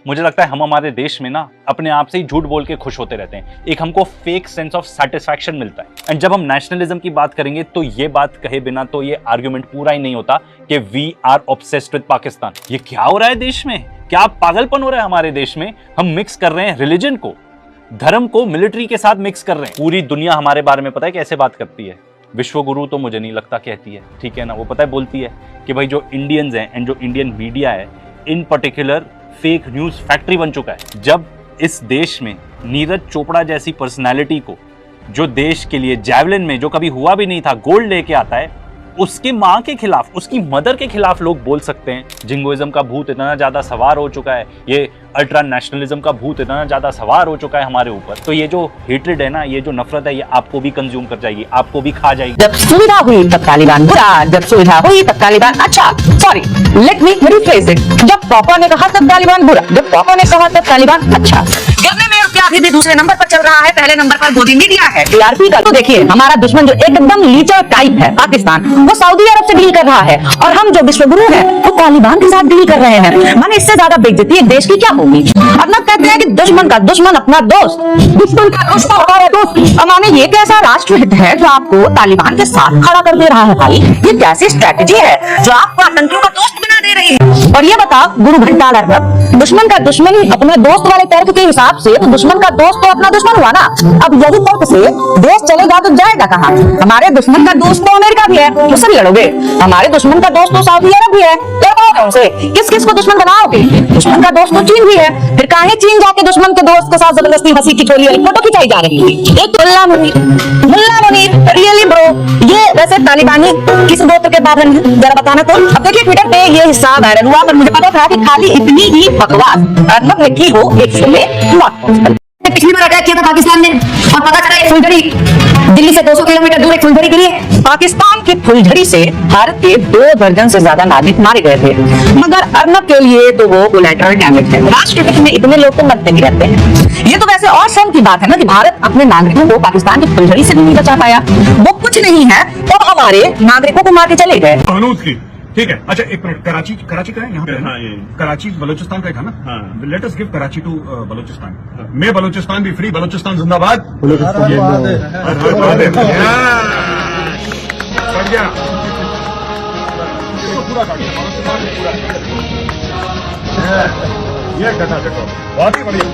मुझे लगता है हम हमारे देश में ना अपने आप से ही झूठ बोल के खुश होते रहते हैं। एक हमको फेक सेंस ऑफ सेटिस्फैक्शन मिलता है। एंड जब हम नेशनलिज्म की बात करेंगे तो ये बात कहे बिना तो ये आर्ग्यूमेंट पूरा ही नहीं होता कि we are obsessed with Pakistan. ये क्या हो रहा है देश में? क्या पागलपन हो रहा है हमारे देश में? हम मिक्स कर रहे हैं रिलीजन को, धर्म को मिलिट्री के साथ मिक्स कर रहे हैं। पूरी दुनिया हमारे बारे में पता है कैसे बात करती है? विश्व गुरु तो मुझे नहीं लगता कहती है, ठीक है ना? वो पता है बोलती है कि भाई जो इंडियंस हैं एंड जो इंडियन मीडिया है इन पर्टिकुलर फेक न्यूज फैक्ट्री बन चुका है। जब इस देश में नीरज चोपड़ा जैसी पर्सनालिटी को, जो देश के लिए जैवलिन में जो कभी हुआ भी नहीं था गोल्ड लेके आता है, उसकी माँ के खिलाफ, उसकी मदर के खिलाफ लोग बोल सकते हैं। जिंगोइज्म का भूत इतना ज्यादा सवार हो चुका है, ये अल्ट्रा नेशनलिज्म का भूत इतना ज्यादा सवार हो चुका है हमारे ऊपर, तो ये जो हेट्रेड है ना, ये जो नफरत है, ये आपको भी कंज्यूम कर जाएगी, आपको भी खा जाएगी। जब सुविधा हुई तब तालिबान बुरा, जब सुविधा हुई तब तालिबान अच्छा। Sorry, let me rephrase it. जब पापा ने कहा तब तालिबान बुरा, जब पापा ने कहा तब तालिबान अच्छा। गिरने में अभी भी दूसरे नंबर पर चल रहा है, पहले नंबर पर मोदी मीडिया है, टीआरपी का। तो देखिए, हमारा दुश्मन जो एकदम लीचर टाइप है पाकिस्तान, वो सऊदी अरब से डील कर रहा है, और हम जो विश्वगुरु हैं वो तालिबान के साथ डील कर रहे हैं। माने इससे ज्यादा बेइज्जती एक देश की क्या होगी? अब ना कहते हैं कि दुश्मन का दुश्मन अपना दोस्त, दुश्मन का दुश्मन हमारा दोस्त। माने ये कैसा राष्ट्रहित है जो आपको तालिबान के साथ खड़ा कर दे रहा है? भाई ये कैसी स्ट्रेटेजी है जो आपको आतंकियों का दोस्त बना दे रही है? और ये बता गुरु घंटा दुश्मन का दुश्मन अपने दोस्त वाले तर्क के हिसाब से तो दुश्मन का दोस्त तो अपना दुश्मन हुआ ना। अब यही तर्क से देश चलेगा तो जाएगा कहाँ? हमारे दुश्मन का दोस्त तो अमेरिका भी है, उससे भी लड़ोगे। हमारे दुश्मन का दोस्त तो सऊदी अरब भी है, लड़ोगे उनसे। किस किस को दुश्मन बनाओगे? दुश्मन का दोस्त तो चीन भी है, फिर काहे चीन जाके दुश्मन के दोस्त के साथ जबरदस्ती हंसी की ठोली वाली फोटो खिंचाई जा रही है? एक मुल्ला मुनीर रियली ब्रो, ये वैसे तालिबानी किस गोत्र के बाबन है जरा बताना तो। अब देखिए ट्विटर पे ये हिस्सा वायरल हुआ, पर मुझे पता था कि खाली इतनी ही बकवास अर्नब ने की हो एक शो में नॉट पॉसिबल। पिछली बार अटैक किया था पाकिस्तान ने, और पता चला एक फुलझड़ी दिल्ली से 200 किलोमीटर दूर एक फुलझड़ी गिरी है। पाकिस्तान की फुलझड़ी से भारत के 2 दर्जन से ज्यादा नागरिक मारे गए थे, मगर अर्नब के लिए तो वो कोलैटरल डैमेज है। राष्ट्रहित में इतने लोग तो मरते नहीं रहते हैं। ये तो वैसे और शर्म की बात है ना कि भारत अपने नागरिकों को पाकिस्तान की फुलझड़ी से नहीं बचा पाया। वो कुछ नहीं है तो हमारे नागरिकों को मार के चले गए। ठीक है, अच्छा एक मिनट, कराची का है यहाँ पे? हाँ, कराची बलोचिस्तान का ही था ना? हाँ। Let us give Karachi to Balochistan. हाँ। मैं बलोचिस्तान भी फ्री, बलोचिस्तान जिंदाबाद। ये बहुत ही बढ़िया,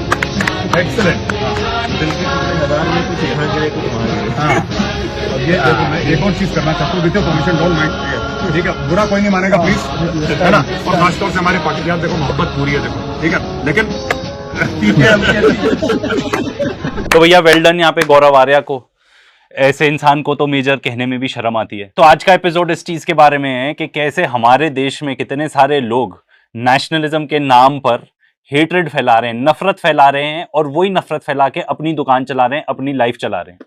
एक्सीलेंट। दिल के टुकड़े मैदान में कुछ यहाँ गिरे कुछ वहाँ गिरे। हाँ, और ये देखो मैं एक और चीज करना चाहता हूँ, with your permission, don't mind, ठीक है? बुरा कोई नहीं मानेगा प्लीज, है ना? और खासतौर से हमारे पाकिस्तान, देखो मोहब्बत पूरी है, देखो ठीक है, लेकिन तो भैया वेल डन यहाँ पे गौरव आर्या को। ऐसे इंसान को तो मेजर कहने में भी शर्म आती है। तो आज का एपिसोड इस चीज के बारे में है कि कैसे हमारे देश में कितने सारे लोग नेशनलिज्म के नाम पर हेट्रेड फैला रहे हैं, नफरत फैला रहे हैं, और वही नफरत फैला के अपनी दुकान चला रहे हैं, अपनी लाइफ चला रहे हैं।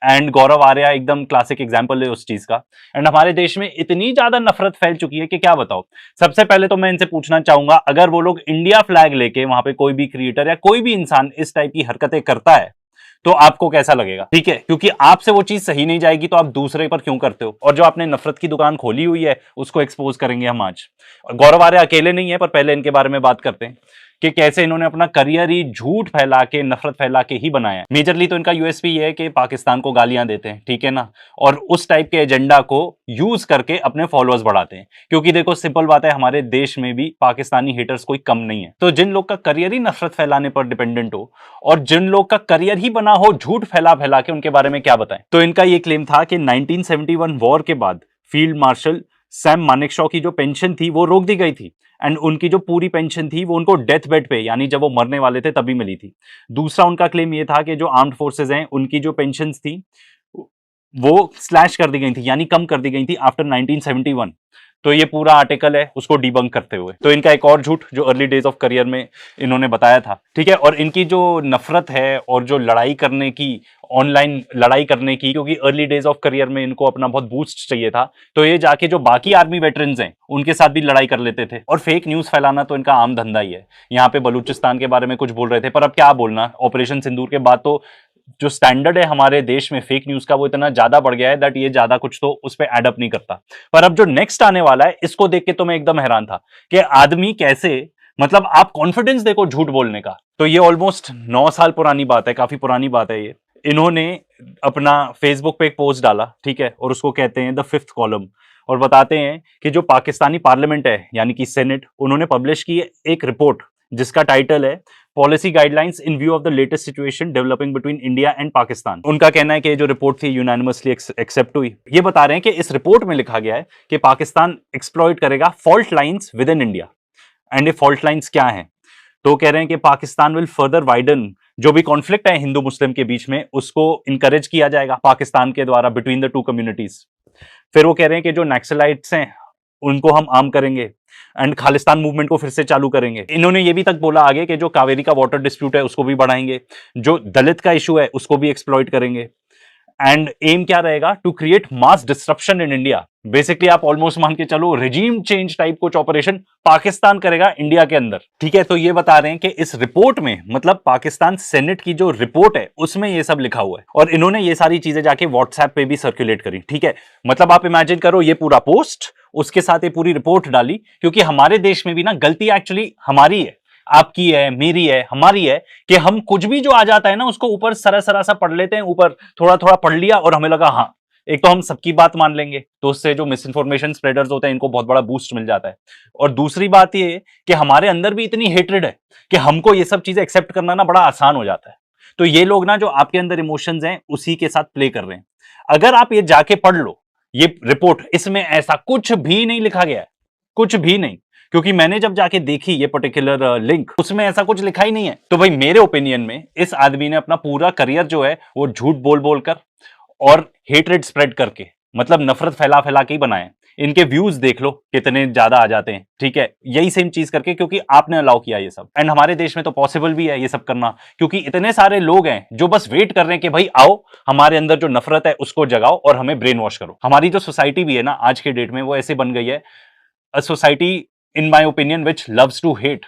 एंड गौरव आर्या एकदम क्लासिक एग्जांपल है उस चीज का। एंड हमारे देश में इतनी ज्यादा नफरत फैल चुकी है कि क्या बताओ। सबसे पहले तो मैं इनसे पूछना चाहूंगा, अगर वो लोग इंडिया फ्लैग लेके वहां पे कोई भी क्रिएटर या कोई भी इंसान इस टाइप की हरकतें करता है तो आपको कैसा लगेगा? ठीक है, क्योंकि आपसे वो चीज सही नहीं जाएगी तो आप दूसरे पर क्यों करते हो? और जो आपने नफरत की दुकान खोली हुई है उसको एक्सपोज करेंगे हम आज। गौरव आर्या अकेले नहीं है, पर पहले इनके बारे में बात करते हैं कि कैसे इन्होंने अपना करियर ही झूठ फैला के, नफरत फैला के ही बनाया। मेजरली तो इनका यूएसपी ये है कि पाकिस्तान को गालियां देते हैं, ठीक है ना, और उस टाइप के एजेंडा को यूज करके अपने फॉलोअर्स बढ़ाते हैं। क्योंकि देखो सिंपल बात है, हमारे देश में भी पाकिस्तानी हेटर्स कोई कम नहीं है। तो जिन लोग का करियर ही नफरत फैलाने पर डिपेंडेंट हो और जिन लोग का करियर ही बना हो झूठ फैला फैला के, उनके बारे में क्या बताएं। तो इनका ये क्लेम था कि 1971 वॉर के बाद फील्ड मार्शल सैम मानेकशॉ की जो पेंशन थी वो रोक दी गई थी, एंड उनकी जो पूरी पेंशन थी वो उनको डेथ बेड पे, यानी जब वो मरने वाले थे तभी मिली थी। दूसरा उनका क्लेम ये था कि जो आर्म्ड फोर्सेज हैं उनकी जो पेंशन्स थी वो स्लैश कर दी गई थी, यानी कम कर दी गई थी आफ्टर 1971। तो ये पूरा आर्टिकल है उसको डिबंक करते हुए। तो इनका एक और झूठ जो अर्ली डेज ऑफ करियर में इन्होंने बताया था, ठीक है। और इनकी जो नफरत है और जो लड़ाई करने की, ऑनलाइन लड़ाई करने की, क्योंकि अर्ली डेज ऑफ करियर में इनको अपना बहुत बूस्ट चाहिए था, तो ये जाके जो बाकी आर्मी वेटरन्स हैं उनके साथ भी लड़ाई कर लेते थे। और फेक न्यूज फैलाना तो इनका आम धंधा ही है। यहाँ पे बलूचिस्तान के बारे में कुछ बोल रहे थे, पर अब क्या बोलना, ऑपरेशन सिंदूर के बाद तो जो स्टैंडर्ड है हमारे देश में फेक न्यूज का वो इतना ज्यादा बढ़ गया है दैट ये ज्यादा कुछ तो उस पर एडअप नहीं करता। पर अब जो नेक्स्ट आने वाला है इसको देख के तो मैं एकदम हैरान था कि आदमी कैसे मतलब आप कॉन्फिडेंस देखो झूठ बोलने का। तो ये ऑलमोस्ट 9 साल पुरानी बात है, काफी पुरानी बात है ये। इन्होंने अपना फेसबुक पे एक पोस्ट डाला, ठीक है, और उसको कहते हैं द फिफ्थ कॉलम, और बताते हैं कि जो पाकिस्तानी पार्लियामेंट है यानी कि सेनेट, उन्होंने पब्लिश की एक रिपोर्ट जिसका टाइटल है policy guidelines in view of the latest situation developing between India and Pakistan. उनका कहना है कि जो रिपोर्ट थी यूनानिमसली एक्सेप्ट हुई। ये बता रहे हैं कि इस रिपोर्ट में लिखा गया है कि पाकिस्तान एक्सप्लॉइट करेगा fault lines with in India. And ये फॉल्ट लाइंस क्या हैं? तो कह रहे हैं कि पाकिस्तान विल फर्दर वाइडन, जो भी कॉन्फ्लिक्ट है हिंदू मुस्लिम के बीच में उसको इंकरेज किया जाएगा पाकिस्तान के द्वारा बिटवीन द टू कम्युनिटीज। फिर वो कह रहे हैं कि जो नक्सलाइट्स हैं उनको हम आर्म करेंगे एंड खालिस्तान मूवमेंट को फिर से चालू करेंगे। इन्होंने ये भी तक बोला आगे कि जो कावेरी का वाटर डिस्प्यूट है उसको भी बढ़ाएंगे, जो दलित का इशू है उसको भी एक्सप्लॉइट करेंगे। एंड एम क्या रहेगा? To create mass disruption in India. Basically आप ऑलमोस्ट मान के चलो रेजिम चेंज टाइप कुछ ऑपरेशन पाकिस्तान करेगा इंडिया के अंदर, ठीक है। तो ये बता रहे हैं कि इस रिपोर्ट में, मतलब पाकिस्तान सेनेट की जो रिपोर्ट है उसमें ये सब लिखा हुआ है, और इन्होंने ये सारी चीजें जाके व्हाट्सएप पे भी सर्कुलेट करी, ठीक है। मतलब आप इमेजिन करो ये पूरा पोस्ट, उसके साथ ये पूरी रिपोर्ट डाली, क्योंकि हमारे देश में भी ना गलती एक्चुअली हमारी है, आपकी है, मेरी है, हमारी है, कि हम कुछ भी जो आ जाता है ना उसको ऊपर सरा सा पढ़ लेते हैं, ऊपर थोड़ा थोड़ा पढ़ लिया और हमें लगा हाँ, एक तो हम सबकी बात मान लेंगे, तो उससे जो मिस इन्फॉर्मेशन स्प्रेडर्स होते हैं इनको बहुत बड़ा बूस्ट मिल जाता है। और दूसरी बात ये कि हमारे अंदर भी इतनी हेट्रेड है कि हमको ये सब चीजें एक्सेप्ट करना ना बड़ा आसान हो जाता है। तो ये लोग ना जो आपके अंदर इमोशंस हैं उसी के साथ प्ले कर रहे हैं। अगर आप ये जाके पढ़ लो ये रिपोर्ट, इसमें ऐसा कुछ भी नहीं लिखा गया है, कुछ भी नहीं, क्योंकि मैंने जब जाके देखी ये पर्टिकुलर लिंक, उसमें ऐसा कुछ लिखा ही नहीं है। तो भाई मेरे ओपिनियन में इस आदमी ने अपना पूरा करियर जो है वो झूठ बोल बोल कर और हेट्रेड स्प्रेड करके, मतलब नफरत फैला फैला के ही बनाए। इनके व्यूज देख लो कितने ज्यादा आ जाते हैं, ठीक है, यही सेम चीज करके, क्योंकि आपने अलाउ किया ये सब। एंड हमारे देश में तो पॉसिबल भी है ये सब करना, क्योंकि इतने सारे लोग हैं जो बस वेट कर रहे हैं कि भाई आओ हमारे अंदर जो नफरत है उसको जगाओ और हमें ब्रेन वॉश करो। हमारी जो सोसाइटी भी है ना आज के डेट में वो ऐसे बन गई है, a society in my opinion which loves to hate.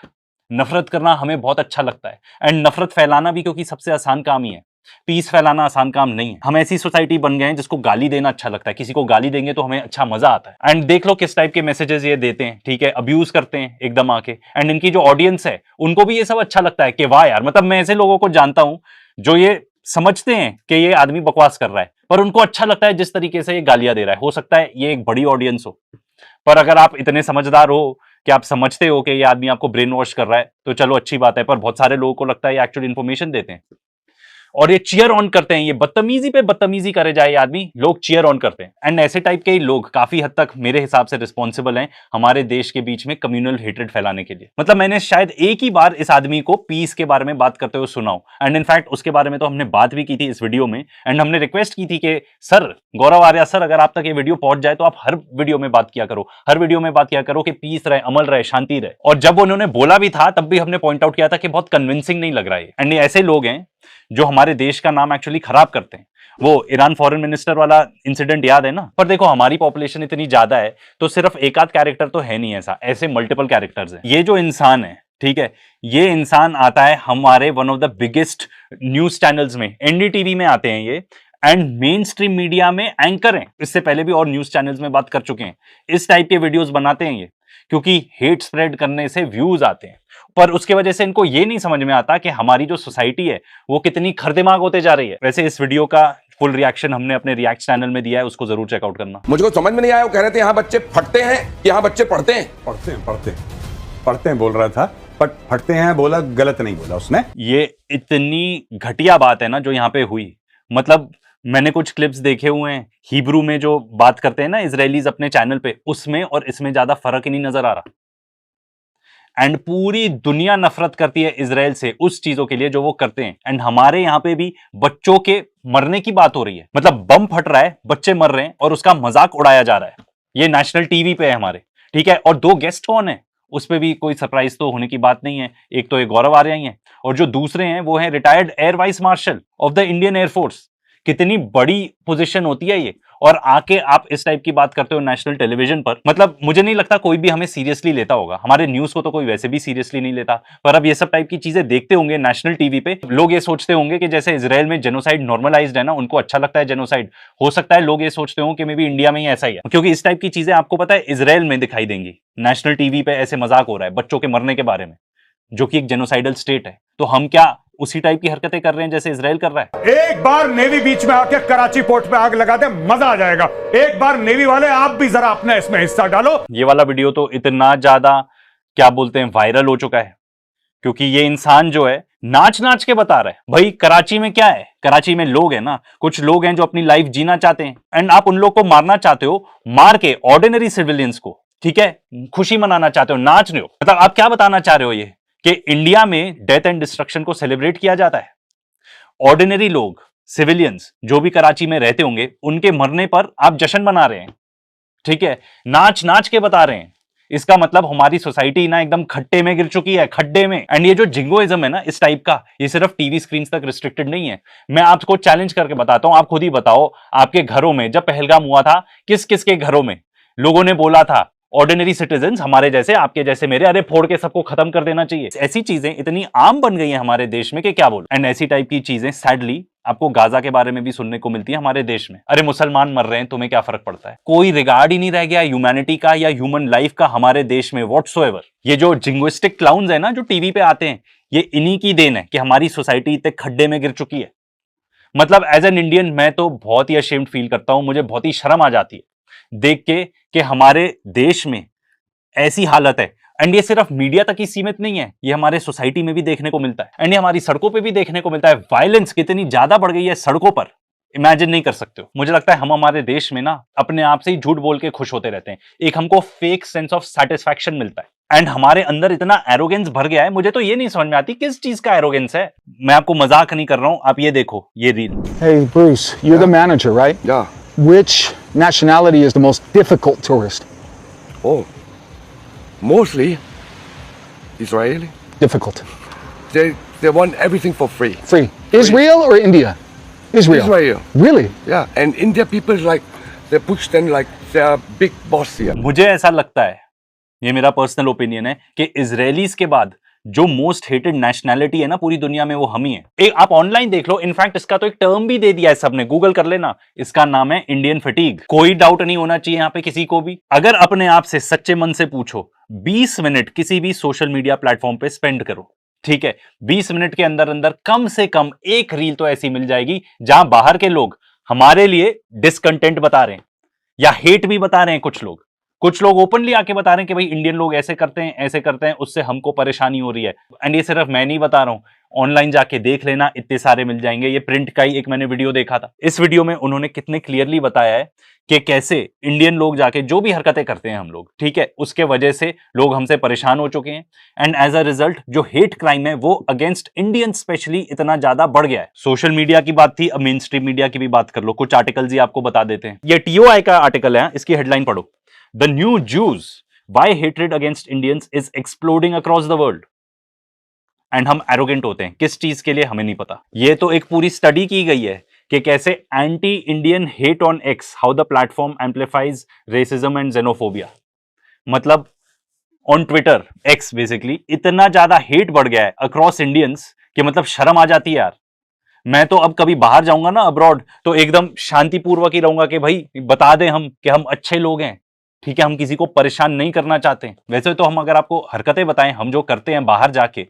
नफरत करना हमें बहुत अच्छा लगता है, एंड नफरत फैलाना भी, क्योंकि सबसे आसान काम ही है, पीस फैलाना आसान काम नहीं है। हम ऐसी सोसाइटी बन गए हैं जिसको गाली देना अच्छा लगता है, किसी को गाली देंगे तो हमें अच्छा मजा आता है। एंड देख लो किस टाइप के मैसेजेस ये देते हैं, ठीक है, अब्यूज करते हैं एकदम आके। एंड इनकी जो ऑडियंस है उनको भी ये सब अच्छा लगता है कि वाह यार, मतलब मैं ऐसे लोगों को जानता हूं जो ये समझते हैं कि ये आदमी बकवास कर रहा है, पर उनको अच्छा लगता है जिस तरीके से ये गालियां दे रहा है। हो सकता है ये एक बड़ी ऑडियंस हो, पर अगर आप इतने समझदार हो कि आप समझते हो कि ये आदमी आपको ब्रेन वॉश कर रहा है तो चलो अच्छी बात है, पर बहुत सारे लोगों को लगता है ये एक्चुअल इन्फॉर्मेशन देते हैं और ये चीयर ऑन करते हैं। ये बदतमीजी पे बदतमीजी करे जाए ये आदमी, लोग चीयर ऑन करते हैं। एंड ऐसे टाइप के ही लोग काफी हद तक मेरे हिसाब से रिस्पॉन्सिबल हैं हमारे देश के बीच में कम्युनल हेट्रेड फैलाने के लिए। मतलब मैंने शायद एक ही बार इस आदमी को पीस के बारे में बात करते हुए सुना हो, एंड इनफैक्ट उसके बारे में तो हमने बात भी की थी इस वीडियो में। एंड हमने रिक्वेस्ट की थी कि सर गौरव आर्या सर, अगर आप तक ये वीडियो पहुंच जाए तो आप हर वीडियो में बात किया करो, हर वीडियो में बात किया करो कि पीस रहे, अमल रहे, शांति रहे। और जब उन्होंने बोला भी था तब भी हमने पॉइंट आउट किया था कि बहुत कन्विंसिंग नहीं लग रहा है। एंड ये ऐसे लोग हैं जो हमारे देश का नाम एक्चुअली खराब करते हैं। वो ईरान फॉरेन मिनिस्टर वाला इंसिडेंट याद है ना? पर देखो हमारी पॉपुलेशन इतनी ज्यादा है तो सिर्फ एक आध कैरेक्टर तो है नहीं ऐसा, ऐसे मल्टीपल कैरेक्टर्स हैं। ये जो इंसान है, ठीक है, ये इंसान आता है हमारे one of the biggest news channels में, एनडीटीवी में आते हैं ये, एंड मेन स्ट्रीम मीडिया में एंकर हैं। इससे पहले भी और न्यूज चैनल्स में बात कर चुके हैं। इस टाइप के वीडियोस बनाते हैं ये, क्योंकि हेट स्प्रेड करने से व्यूज आते हैं, पर उसके वजह से इनको ये नहीं समझ में आता कि हमारी जो सोसाइटी है वो कितनी खरदिमाग होते जा रही है। वैसे इस वीडियो का फुल रिएक्शन हमने अपने रिएक्ट चैनल में दिया है, उसको जरूर चेकआउट करना। मुझको समझ में नहीं आया, वो कह रहे थे यहाँ बच्चे फटते हैं, यहाँ बच्चे पढ़ते हैं। पढ़ते हैं बोल रहा था, बट फटते हैं बोला, गलत नहीं बोला उसने। ये इतनी घटिया बात है ना जो यहाँ पे हुई। मतलब मैंने कुछ क्लिप्स देखे हुए हैं हिब्रू में जो बात करते हैं ना इजरायलीज अपने चैनल पे, उसमें और इसमें ज्यादा फर्क ही नहीं नजर आ रहा। एंड पूरी दुनिया नफरत करती है इजराइल से उस चीजों के लिए जो वो करते हैं। एंड हमारे यहाँ पे भी बच्चों के मरने की बात हो रही है, मतलब बम फट रहा है, बच्चे मर रहे हैं और उसका मजाक उड़ाया जा रहा है। ये नेशनल टीवी पे है हमारे, ठीक है। और दो गेस्ट कौन है उस पर भी कोई सरप्राइज तो होने की बात नहीं है। एक तो ये गौरव आर्या ही है और जो दूसरे हैं वो है retired air vice marshal of the Indian air force. कितनी बड़ी पोजीशन होती है ये, और आके आप इस टाइप की बात करते हो नेशनल टेलीविजन पर। मतलब मुझे नहीं लगता कोई भी हमें सीरियसली लेता होगा, हमारे न्यूज को तो कोई वैसे भी सीरियसली नहीं लेता, पर अब ये सब टाइप की चीजें देखते होंगे नेशनल टीवी पे, लोग ये सोचते होंगे कि जैसे इजराइल में जेनोसाइड नॉर्मलाइज्ड है ना, उनको अच्छा लगता है जेनोसाइड। हो सकता है लोग ये सोचते हो कि मे बी इंडिया में ही ऐसा ही है, क्योंकि इस टाइप की चीजें आपको पता है इजराइल में दिखाई देंगी। नेशनल टीवी पे ऐसे मजाक हो रहा है बच्चों के मरने के बारे में, जो कि एक जेनोसाइडल स्टेट है। तो हम क्या उसी टाइप की हरकतें कर रहे हैं जैसे इजराइल कर रहा है? एक बार नेवी बीच में आके कराची पोर्ट पे आग लगा दे, मजा आ जाएगा। एक बार नेवी वाले आप भी जरा अपना इसमें हिस्सा डालो। ये वाला वीडियो तो इतना ज्यादा क्या बोलते हैं वायरल हो चुका है, क्योंकि ये इंसान जो है नाच नाच के बता रहा है भाई कराची में क्या है। कराची में लोग हैं ना, कुछ लोग हैं जो अपनी लाइफ जीना चाहते हैं, एंड आप उन लोग को मारना चाहते हो, मार के ऑर्डिनरी सिविलियंस को, ठीक है, खुशी मनाना चाहते हो, नाच रहे हो। मतलब आप क्या बताना चाह रहे हो ये कि इंडिया में डेथ एंड डिस्ट्रक्शन को सेलिब्रेट किया जाता है? ऑर्डिनरी लोग, सिविलियंस जो भी कराची में रहते होंगे, उनके मरने पर आप जश्न मना रहे हैं, ठीक है, नाच नाच के बता रहे हैं। इसका मतलब हमारी सोसाइटी ना एकदम खड्डे में गिर चुकी है, खड्डे में। एंड ये जो जिंगोइज्म है ना इस टाइप का, ये सिर्फ टीवी स्क्रीन तक रिस्ट्रिक्टेड नहीं है। मैं आपको चैलेंज करके बताता हूं, आप खुद ही बताओ, आपके घरों में जब पहलगाम हुआ था, किस किस के घरों में लोगों ने बोला था, ऑर्डिनरी सिटीजन्स हमारे जैसे, आपके जैसे, मेरे, अरे फोड़ के सबको खत्म कर देना चाहिए। ऐसी चीजें इतनी आम बन गई हैं हमारे देश में कि क्या बोल। एंड ऐसी टाइप की चीजें सैडली आपको गाजा के बारे में भी सुनने को मिलती है हमारे देश में। अरे मुसलमान मर रहे हैं, तुम्हें क्या फर्क पड़ता है? कोई रिगार्ड ही नहीं रह गया ह्यूमैनिटी का या ह्यूमन लाइफ का हमारे देश में व्हाटसोएवर। ये जो जिंग्विस्टिक क्लाउन्स है ना जो टीवी पे आते हैं, ये इन्हीं की देन है कि हमारी सोसाइटी इतने खड्डे में गिर चुकी है। मतलब एज एन इंडियन मैं तो बहुत ही अशेम्ड फील करता हूं, मुझे बहुत ही शर्म आ जाती है देख के कि हमारे देश में ऐसी हालत है। एंड ये सिर्फ मीडिया तक ही सीमित नहीं है, ये हमारे सोसाइटी में भी देखने को मिलता है, एंड ये हमारी सड़कों पे भी देखने को मिलता है। वायलेंस कितनी ज्यादा बढ़ गई है सड़कों पर, इमेजिन नहीं कर सकते हो। मुझे लगता है हम हमारे देश में ना अपने आप से ही झूठ बोल के खुश होते रहते हैं, एक हमको फेक सेंस ऑफ सेटिस्फैक्शन मिलता है, एंड हमारे अंदर इतना एरोगेंस भर गया है। मुझे तो ये नहीं समझ में आती किस चीज का एरोगेंस है। मैं आपको मजाक नहीं कर रहा हूं, आप ये देखो ये reel. Hey, Bruce, you're the manager, right? Yeah. Which nationality is the most difficult tourist? Oh, mostly Israeli. Difficult. They want everything for free. Free. Israel or India? Israel. Israel. Really? Yeah, and India people like they push them like they are big boss here. मुझे ऐसा लगता है, ये मेरा personal opinion है, कि Israelis के बाद जो मोस्ट हेटेड नेशनैलिटी है ना पूरी दुनिया में, वो हम ही है। एक आप ऑनलाइन देख लो, इनफैक्ट इसका तो एक टर्म भी दे दिया है सबने, गूगल कर लेना, इसका नाम है इंडियन फटीग। कोई डाउट नहीं होना चाहिए यहाँ पे किसी को भी। अगर अपने आप से सच्चे मन से पूछो, 20 मिनट किसी भी सोशल मीडिया प्लेटफॉर्म पे स्पेंड करो, ठीक है, 20 मिनट के अंदर अंदर कम से कम एक रील तो ऐसी मिल जाएगी जहां बाहर के लोग हमारे लिए डिसकंटेंट बता रहे हैं या हेट भी बता रहे हैं। कुछ लोग ओपनली आके बता रहे हैं कि भाई इंडियन लोग ऐसे करते हैं, उससे हमको परेशानी हो रही है। एंड ये सिर्फ मैं नहीं बता रहा हूं, ऑनलाइन जाके देख लेना, इतने सारे मिल जाएंगे। ये प्रिंट का ही एक मैंने वीडियो देखा था, इस वीडियो में उन्होंने कितने क्लियरली बताया है कि कैसे इंडियन लोग जाके जो भी हरकतें करते हैं हम लोग, ठीक है, उसके वजह से लोग हमसे परेशान हो चुके हैं, एंड एज अ रिजल्ट जो हेट क्राइम है वो अगेंस्ट इंडियन स्पेशली इतना ज्यादा बढ़ गया है। सोशल मीडिया की बात थी, अब मेन स्ट्रीम मीडिया की भी बात कर लो। कुछ आर्टिकल्स ही आपको बता देते हैं। ये TOI का आर्टिकल है, इसकी हेडलाइन पढ़ो, the new juice why hatred against Indians is exploding across the world. And हम एरोगेंट होते हैं किस चीज के लिए हमें नहीं पता। ये तो एक पूरी स्टडी की गई है कि कैसे anti Indian hate on x, how the platform amplifies racism and xenophobia। मतलब ऑन ट्विटर, एक्स बेसिकली, इतना ज्यादा हेट बढ़ गया है अक्रॉस इंडियंस कि मतलब शर्म आ जाती है यार। मैं तो अब कभी बाहर जाऊंगा ना अब्रॉड, तो एकदम शांतिपूर्वक ही रहूंगा कि भाई बता दें हम कि हम अच्छे लोग हैं, ठीक है, हम किसी को परेशान नहीं करना चाहते। वैसे तो हम अगर आपको हरकतें बताएं हम जो करते हैं बाहर जाके,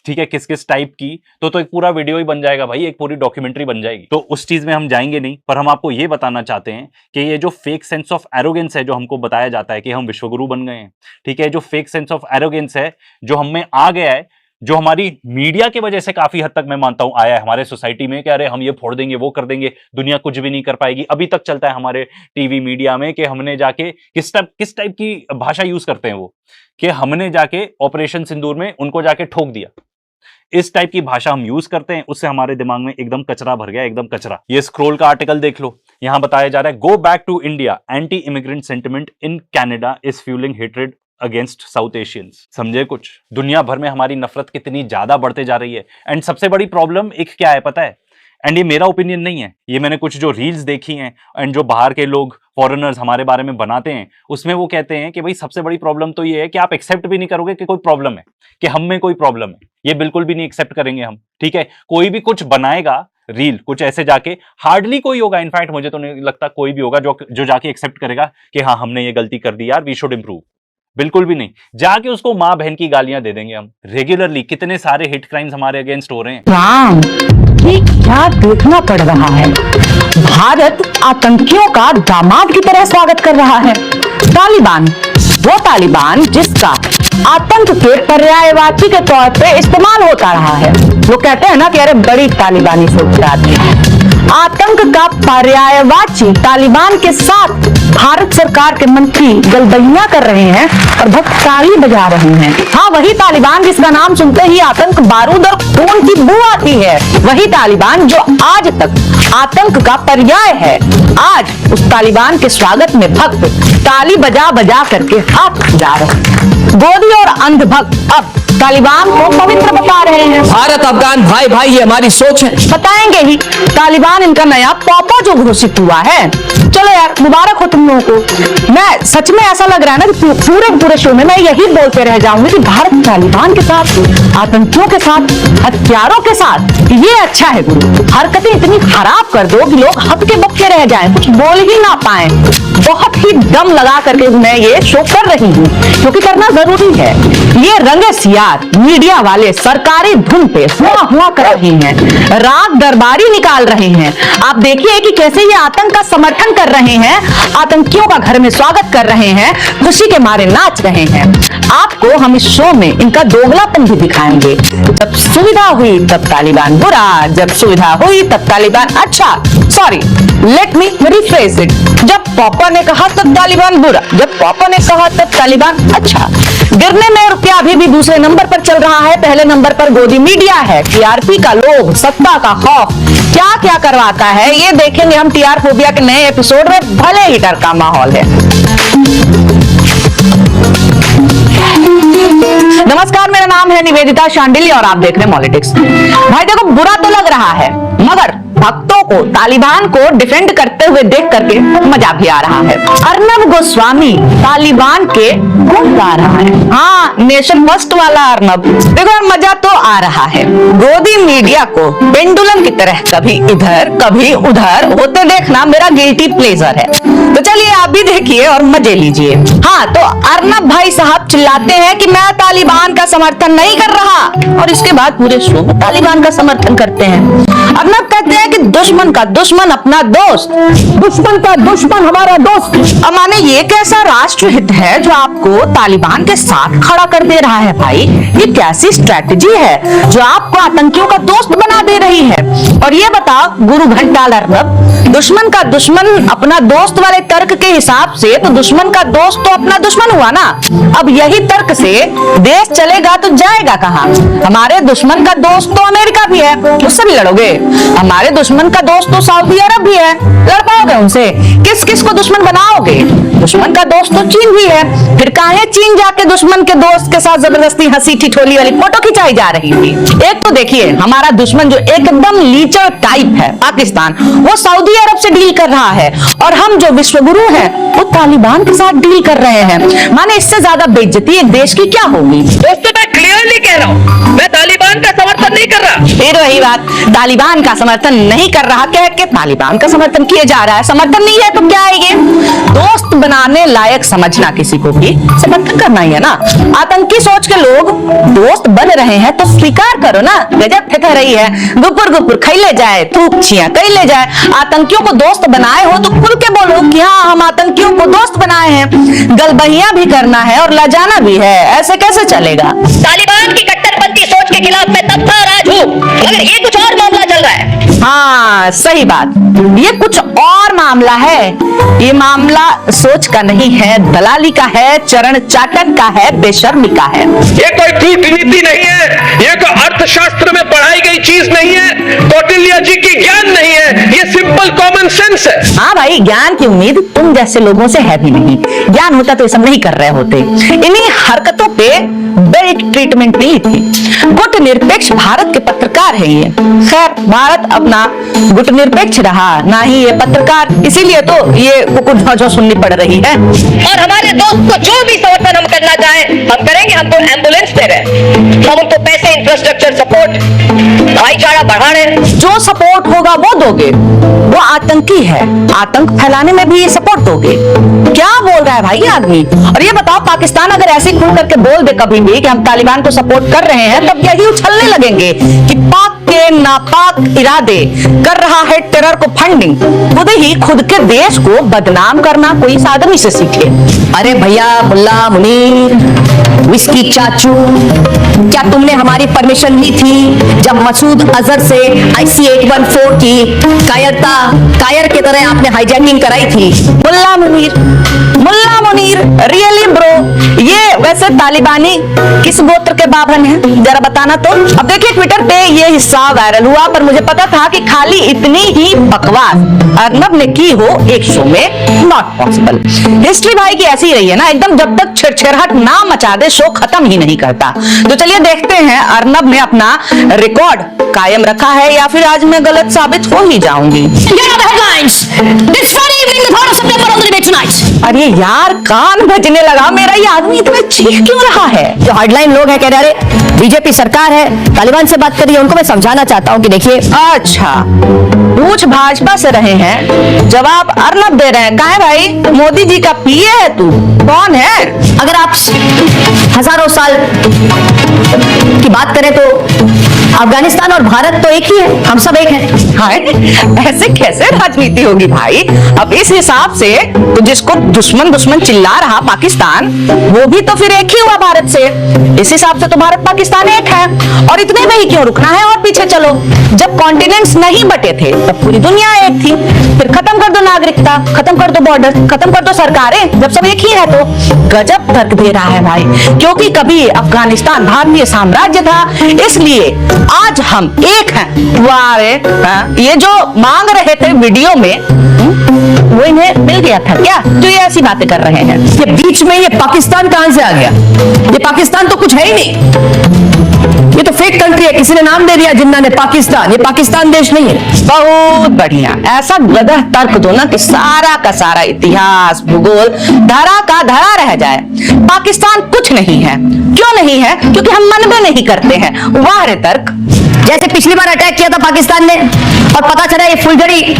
ठीक है, किस किस टाइप की, तो एक पूरा वीडियो ही बन जाएगा भाई, एक पूरी डॉक्यूमेंट्री बन जाएगी। तो उस चीज में हम जाएंगे नहीं, पर हम आपको ये बताना चाहते हैं कि ये जो फेक सेंस ऑफ एरोगेंस है जो हमको बताया जाता है कि हम विश्वगुरु बन गए हैं, ठीक है, जो फेक सेंस ऑफ एरोगेंस है जो हम में आ गया है, जो हमारी मीडिया की वजह से काफी हद तक मैं मानता हूं आया है हमारे सोसाइटी में कि अरे हम ये फोड़ देंगे, वो कर देंगे, दुनिया कुछ भी नहीं कर पाएगी। अभी तक चलता है हमारे टीवी मीडिया में कि हमने जाके किस टाइप की भाषा यूज करते हैं वो, कि हमने जाके ऑपरेशन सिंदूर में उनको जाके ठोक दिया। इस टाइप की भाषा हम यूज करते हैं, उससे हमारे दिमाग में एकदम कचरा भर गया, एकदम कचरा। ये स्क्रोल का आर्टिकल देख लो, यहां बताया जा रहा है, go back to India, anti immigrant sentiment in Canada is fuelling hatred against South Asians. समझे कुछ? दुनिया भर में हमारी नफरत कितनी ज्यादा बढ़ते जा रही है। एंड सबसे बड़ी प्रॉब्लम एक क्या है पता है? एंड ये मेरा ओपिनियन नहीं है, ये मैंने कुछ जो रील्स देखी हैं एंड जो बाहर के लोग फॉरेनर्स हमारे बारे में बनाते हैं उसमें वो कहते हैं कि भाई सबसे बड़ी प्रॉब्लम तो ये है कि आप एक्सेप्ट भी नहीं करोगे कि कोई प्रॉब्लम है, कि हम में कोई प्रॉब्लम है, ये बिल्कुल भी नहीं एक्सेप्ट करेंगे हम। ठीक है, कोई भी कुछ बनाएगा रील कुछ ऐसे जाके, हार्डली कोई होगा, इनफैक्ट मुझे तो नहीं लगता कोई भी होगा जो जाके एक्सेप्ट करेगा कि हाँ हमने ये गलती कर दी यार, वी शुड इंप्रूव। बिल्कुल भी नहीं, जाके उसको माँ बहन की गालियां दे देंगे हम। रेगुलरली कितने सारे हिट क्राइम्स हमारे अगेंस्ट हो रहे हैं। राम, ये क्या देखना पड़ रहा है? भारत आतंकियों का दामाद की तरह स्वागत कर रहा है। तालिबान, वो तालिबान जिसका आतंक के पर्यायवाची के तौर पे इस्तेमाल होता रहा है। वो कहते हैं ना कि अरे बड़ी तालिबानी सोच आदमी है। आतंक का पर्यायवाची तालिबान के साथ भारत सरकार के मंत्री गलबैया कर रहे हैं और भक्त ताली बजा रहे हैं। हाँ, वही तालिबान जिसका नाम सुनते ही आतंक, बारूद और खून की बू आती है। वही तालिबान जो आज तक आतंक का पर्याय है। आज उस तालिबान के स्वागत में भक्त ताली बजा बजा करके हाथ जा रहे हैं। गोदी और अंधभक्त अब तालिबान को पवित्र बता रहे हैं। भारत अफगान भाई भाई ये हमारी सोच है। बताएंगे ही, तालिबान इनका नया पापा जो घोषित हुआ है। चलो यार, मुबारक हो तुम लोगों को। मैं सच में ऐसा लग रहा है ना कि पूरे शो में मैं यही बोलते रह जाऊंगी कि भारत तालिबान के साथ, आतंकियों के साथ, हथियारों के साथ, ये अच्छा है गुरु। हरकतें इतनी खराब कर दो कि लोग हक्के बक्के रह जाएं, कुछ बोल ही ना पाए। बहुत ही दम लगा करके मैं ये शो कर रही हूँ क्योंकि करना जरूरी है। ये रंगे सियार मीडिया वाले सरकारी धुन पे हुआ कर रहे हैं, रात दरबारी निकाल रहे हैं। आप देखिए कि कैसे ये आतंक का समर्थन कर रहे हैं, आतंकियों का घर में स्वागत कर रहे हैं, खुशी के मारे नाच रहे हैं। आपको हम इस शो में इनका दोगलापन भी दिखाएंगे। जब सुविधा हुई तब तालिबान बुरा, जब सुविधा हुई तब तालिबान अच्छा। Sorry, let me rephrase it. जब पापा ने कहा तब तालिबान बुरा, जब पापा ने कहा तब तालिबान अच्छा। गिरने में रुपया अभी भी दूसरे नंबर पर चल रहा है, पहले नंबर पर गोदी मीडिया है। टीआरपी का लोभ, सत्ता का खौफ क्या क्या करवाता है ये देखेंगे हम टीआर फोबिया के नए एपिसोड में। भले ही डर का माहौल है। नमस्कार, मेरा नाम है निवेदिता शांडिल्य और आप देख रहे हैं पॉलिटिक्स। भाई देखो, बुरा तो लग रहा है मगर भक्तों को तालिबान को डिफेंड करते हुए देख करके मजा भी आ रहा है। अर्नब गोस्वामी तालिबान के गुण गा रहा है। हाँ, नेशन फर्स्ट वाला अर्नब। देखो, मजा तो आ रहा है। गोदी मीडिया को पेंडुलम की तरह कभी इधर कभी उधर होते देखना मेरा गिल्टी प्लेजर है। तो चलिए आप भी देखिए और मजे लीजिए। हाँ, तो अर्नब भाई साहब चिल्लाते हैं कि मैं तालिबान का समर्थन नहीं कर रहा और इसके बाद पूरे शो में तालिबान का समर्थन करते हैं। अर्नब कहते हैं कि दुश्मन का दुश्मन अपना दोस्त, दुश्मन का दुश्मन हमारा दोस्त। अब माने ये कैसा राष्ट्रहित है जो आपको तालिबान के साथ खड़ा कर दे रहा है भाई? ये कैसी स्ट्रेटजी है जो आपको आतंकियों का दोस्त बना दे रही है? और ये बताओ गुरु घंटाल अर्नब, दुश्मन का दुश्मन अपना दोस्त वाले तर्क के हिसाब से तो दुश्मन का दोस्त तो अपना दुश्मन हुआ ना। अब यही तर्क से देश चलेगा तो जाएगा कहाँ? हमारे दुश्मन का दोस्त तो अमेरिका भी है, उससे भी लड़ोगे। हमारे दुश्मन का दोस्त तो सऊदी अरब भी है, लड़ पाओगे उनसे? किस किस को दुश्मन बनाओगे? दुश्मन का दोस्त तो चीन भी है, फिर काहे चीन जाके दुश्मन के दोस्त के साथ जबरदस्ती हंसी ठिठोली वाली फोटो खिंचाई जा रही थी? एक तो देखिए, हमारा दुश्मन जो एकदम लीचर टाइप है पाकिस्तान, वो सऊदी अरब से डील कर रहा है और हम जो विश्वगुरु हैं वो तालिबान के साथ डील कर रहे हैं। माने इससे ज्यादा बेइज्जती एक देश की क्या होगी? दोस्तों, मैं क्लियरली कह रहा हूँ, मैं तालिबान का समर्थन नहीं कर रहा। फिर वही बात, तालिबान का समर्थन नहीं कर रहा कह के तालिबान का समर्थन किया जा रहा है। समर्थन नहीं है तो क्या है ये? दोस्त बनाने लायक समझना किसी को भी समर्थन करना ही है ना। आतंकी सोच के लोग दोस्त बन रहे हैं तो स्वीकार करो ना। गजब ठेका रही है, गुपुर गुपुर खैले जाए, थूक छिया कैले जाए। आतंकियों को दोस्त बनाए हो तो खुल के बोलो कि हाँ, हम आतंकियों को दोस्त बनाए हैं। गलबहिया भी करना है और लजाना भी है, ऐसे कैसे चलेगा? तालिबान की कट्टरपंथी सोच के खिलाफ मैं तब था राज हूं, मगर ये कुछ और मामला चल रहा है। हाँ, सही बात, ये कुछ और मामला है। ये मामला सोच का नहीं है, दलाली का है, चरण चाटन का है, बेशर्मी का है। ये कोई कूटनीति नहीं है, ये कोई अर्थशास्त्र में पढ़ाई गई चीज नहीं है, कौटिल्य जी की ज्ञान नहीं है, ये सिंपल कॉमन सेंस है। हाँ भाई, ज्ञान की उम्मीद तुम जैसे लोगों से है भी नहीं। ज्ञान होता तो ये सब नहीं कर रहे होते। इन्हीं हरकतों पे तरह की ट्रीटमेंट नहीं थी। गुटनिरपेक्ष भारत के पत्रकार हैं ये। खैर, भारत अपना गुटनिरपेक्ष रहा ना ही ये पत्रकार, इसीलिए तो ये कुकुर झोंझों सुननी पड़ रही है। और हमारे दोस्त को जो भी समर्थन हम करना चाहे हम करेंगे। हम तो एम्बुलेंस दे रहे हैं, हम उनको पैसे, इंफ्रास्ट्रक्चर सपोर्ट, भाईचारा बढ़ा रहे हैं। जो सपोर्ट होगा वो दोगे, वो आतंकी है, आतंक फैलाने में भी ये सपोर्ट दोगे। क्या बोल रहा है भाई आदमी। और ये बताओ, पाकिस्तान अगर ऐसे खुल करके बोल दे कभी भी कि हम तालिबान को सपोर्ट कर रहे हैं, तब यही उछलने लगेंगे कि पाक के नापाक इरादे कर रहा है टेरर को फंडिंग। खुद के देश को बदनाम करना कोई इस आदमी से सीखे। अरे भैया मुल्ला मुनीर, विस्की चाचू, क्या तुमने हमारी परमिशन ली थी जब मसूद अजहर से IC-814 की कायर की तरह आपने हाईजैकिंग कराई थी? मुल्ला मुनीर, रियली ब्रो, ये वैसे तालिबानी किस गोत्र के बाभन हैं, जरा बताना तो। अब देखिए, ट्विटर पे ये हिस्सा वायरल हुआ, पर मुझे पता था कि खाली इतनी ही बकवास अर्नब ने की हो एक शो में, नॉट पॉसिबल। हिस्ट्री भाई की ऐसी रही है ना, एकदम जब तक छेड़छेड़ाहट ना मचा दे शो खत्म ही नहीं करता। तो चलिए देखते हैं अर्नब ने अपना रिकॉर्ड कायम रखा है या फिर आज मैं गलत साबित हो ही जाऊंगी। अरे यार, कान बजने लगा मेरा, ये आदमी इतना चीख क्यों रहा है? जो हेडलाइन लोग हैं कह रहे बीजेपी सरकार है तालिबान से बात कर रही है, उनको मैं समझाना चाहता हूँ कि देखिए। अच्छा, पूछ भाजपा से रहे हैं, जवाब अर्नब दे रहे हैं। कहा है भाई, मोदी जी का पीए है तू? कौन है? अगर आप हजारों साल की बात करें तो अफगानिस्तान और भारत तो एक ही है, हम सब एक हैं। हाय, ऐसे कैसे राजनीति होगी भाई? अब इस हिसाब से तो जिसको दुश्मन चिल्ला रहा पाकिस्तान, वो भी तो फिर एक ही हुआ भारत से। इस हिसाब से तो भारत पाकिस्तान एक है, और इतने में ही क्यों रुकना है और पीछे चलो। जब कॉन्टिनेंट्स नहीं बटे थे तब पूरी दुनिया एक थी। फिर खत्म कर दो नागरिकता, खत्म कर दो बॉर्डर, खत्म कर दो सरकारें, जब सब एक ही है। तो गजब तर्क दे रहा है भाई, क्योंकि कभी अफगानिस्तान भारतीय साम्राज्य था, इसलिए आज हम एक हैं। वारे, ये जो मांग रहे थे वीडियो में, वो इन्हें मिल गया था क्या जो ये ऐसी बातें कर रहे हैं? ये बीच में ये पाकिस्तान कहां से आ गया? ये पाकिस्तान तो कुछ है ही नहीं, ये तो फेक कंट्री है, किसी ने नाम दे दिया जिन्ना ने पाकिस्तान। ये पाकिस्तान देश नहीं है। बहुत बढ़िया, ऐसा गदह तर्क दो ना कि सारा का सारा इतिहास भूगोल धरा का धरा रह जाए। पाकिस्तान कुछ नहीं है। क्यों नहीं है? क्योंकि हम मन में नहीं करते हैं। वाह रे तर्क। जैसे पिछली बार अटैक किया था पाकिस्तान ने और पता चला ये फुलझड़ी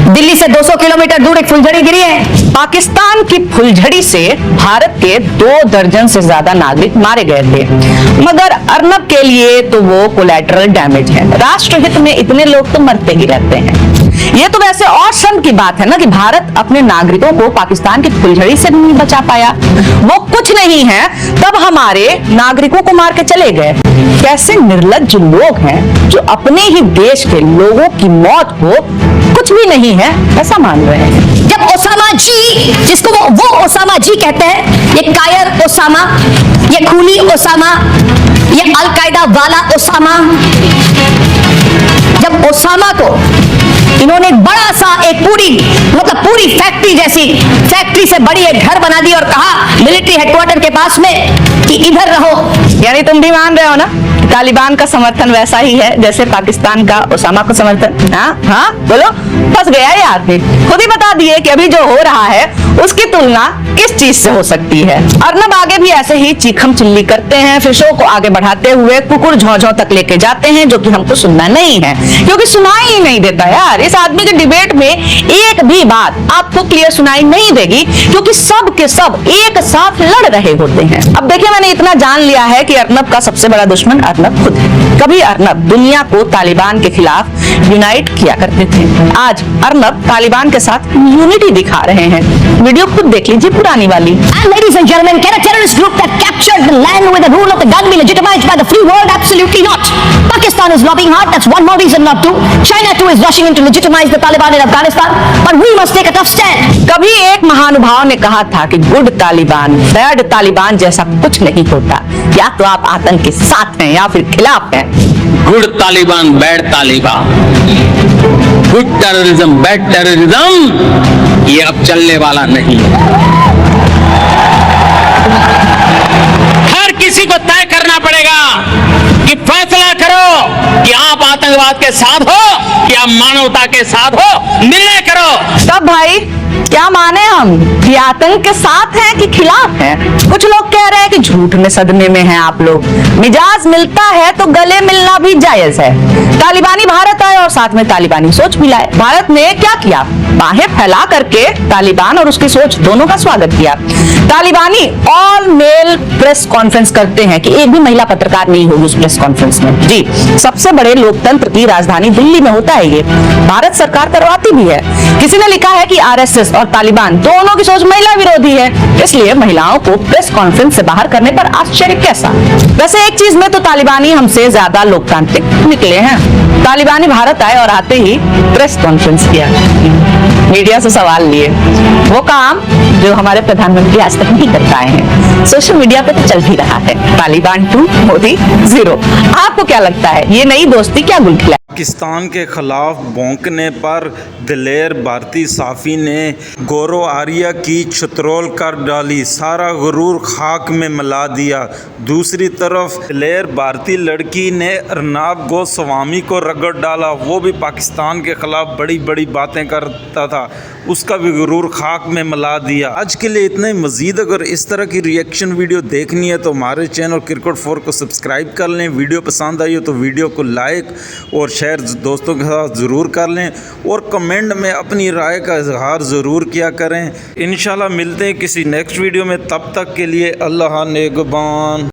दिल्ली से 200 किलोमीटर दूर एक फुलझड़ी गिरी है। पाकिस्तान की फुलझड़ी से भारत के 2 दर्जन से ज्यादा नागरिक मारे गए थे, मगर अर्नब के लिए तो वो कोलैटरल डैमेज है। राष्ट्रहित में इतने लोग तो मरते ही रहते हैं। ये तो वैसे और शर्म की बात है ना कि भारत अपने नागरिकों को पाकिस्तान की फुलझड़ी से नहीं बचा पाया। वो कुछ नहीं है, तब हमारे नागरिकों को मार के चले गए। कैसे निर्लज्ज लोग हैं जो अपने ही देश के लोगों की मौत को कुछ भी नहीं है ऐसा मान रहे हैं। जब ओसामा जी, जिसको वो ओसामा जी कहते हैं, ये कायर ओसामा, ये खूनी ओसामा, ये अलकायदा वाला ओसामा, जब ओसामा को इन्होंने एक बड़ा सा एक पूरी फैक्ट्री जैसी, फैक्ट्री से बड़ी एक घर बना दी और कहा मिलिट्री हेडक्वार्टर के पास में कि इधर रहो। यानी तुम भी मान रहे हो ना तालिबान का समर्थन वैसा ही है जैसे पाकिस्तान का ओसामा को समर्थन? हाँ बोलो, फंस गया ये आदमी। खुद ही बता दिए कि अभी जो हो रहा है उसकी तुलना किस चीज से हो सकती है। अर्नब आगे भी ऐसे ही चीखम चिल्ली करते हैं, फिर शो को आगे बढ़ाते हुए कुकुर झोंझों तक लेके जाते हैं, जो कि हमको सुनना नहीं है, क्योंकि सुनाई ही नहीं देता यार। इस आदमी के डिबेट में एक भी बात आपको क्लियर सुनाई नहीं देगी, क्योंकि सब के सब एक साथ लड़ रहे होते हैं। अब देखिए, मैंने इतना जान लिया है कि अर्नब का सबसे बड़ा दुश्मन अर्नब खुद है। कभी अर्नब दुनिया को तालिबान के खिलाफ यूनाइट किया करते थे, आज अर्नब तालिबान के साथ यूनिटी दिखा रहे हैं। वीडियो खुद देख लीजिए, पुरानी वाली। And ladies and gentlemen, can a terrorist group that captured the land with the rule of the gun be legitimized by the free world? Absolutely not. Pakistan is lobbying hard. That's one more reason not to. China too is rushing in to legitimize the Taliban in Afghanistan. But we must take a tough stand. कभी एक महानुभाव ने कहा था कि good Taliban bad Taliban जैसा कुछ नहीं होता। या तो आप आतंक के साथ हैं या फिर खिलाफ हैं। Good Taliban bad Taliban, good terrorism bad terrorism, ये अब चलने वाला नहीं है। हर किसी को तय कर करना पड़ेगा कि फैसला करो कि आप आतंकवाद के साथ हो या मानवता के साथ हो, निर्णय करो। तब भाई क्या माने हम कि आतंक के साथ हैं कि खिलाफ हैं? कुछ लोग कह रहे हैं कि झूठ में सदमे में हैं आप लोग। मिजाज मिलता है तो गले मिलना भी जायज है। तालिबानी भारत आए और साथ में तालिबानी सोच भी लाए। भारत ने क्या किया? बाहें फैला करके तालिबान और उसकी सोच दोनों का स्वागत किया। तालिबानी ऑल मेल प्रेस कॉन्फ्रेंस करते हैं कि एक भी महिला पत्रकार नहीं होगी उस प्रेस कॉन्फ्रेंस में। जी, सबसे बड़े लोकतंत्र की राजधानी दिल्ली में होता है ये। भारत सरकार करवाती भी है। किसी ने लिखा है कि आरएसएस और तालिबान दोनों की सोच महिला विरोधी है, इसलिए महिलाओं को प्रेस कॉन्फ्रेंस से बाहर करने पर आश्चर्य कैसा? वैसे एक चीज में तो तालिबानी हमसे ज्यादा लोकतांत्रिक निकले हैं। तालिबानी भारत आए और आते ही प्रेस कॉन्फ्रेंस किया, मीडिया से सवाल लिए, वो काम जो हमारे प्रधानमंत्री आज तक नहीं कर पाए हैं। सोशल मीडिया पे तो चल ही रहा है, तालिबान 2 मोदी 0। आपको क्या लगता है ये नई दोस्ती क्या गुल खिलाए? पाकिस्तान के खिलाफ भौंकने पर दिलेर भारतीय साफी ने गौरव आर्या की छतरोल कर डाली, सारा गुरूर खाक में मिला दिया। दूसरी तरफ दिलेर भारतीय लड़की ने अर्नब गोस्वामी को रगड़ डाला, वो भी पाकिस्तान के खिलाफ बड़ी बड़ी बातें करता था, उसका भी गुरूर खाक में मिला दिया। आज के लिए इतने। मज़ीद अगर इस तरह की रिएक्शन वीडियो देखनी है तो हमारे चैनल क्रिकेट 4 को सब्सक्राइब कर लें। वीडियो पसंद आई हो तो वीडियो को लाइक और शेयर दोस्तों के साथ ज़रूर कर लें और कमेंट में अपनी राय का इजहार ज़रूर किया करें। इंशाल्लाह मिलते हैं किसी नेक्स्ट वीडियो में, तब तक के लिए अल्लाह नेगबान।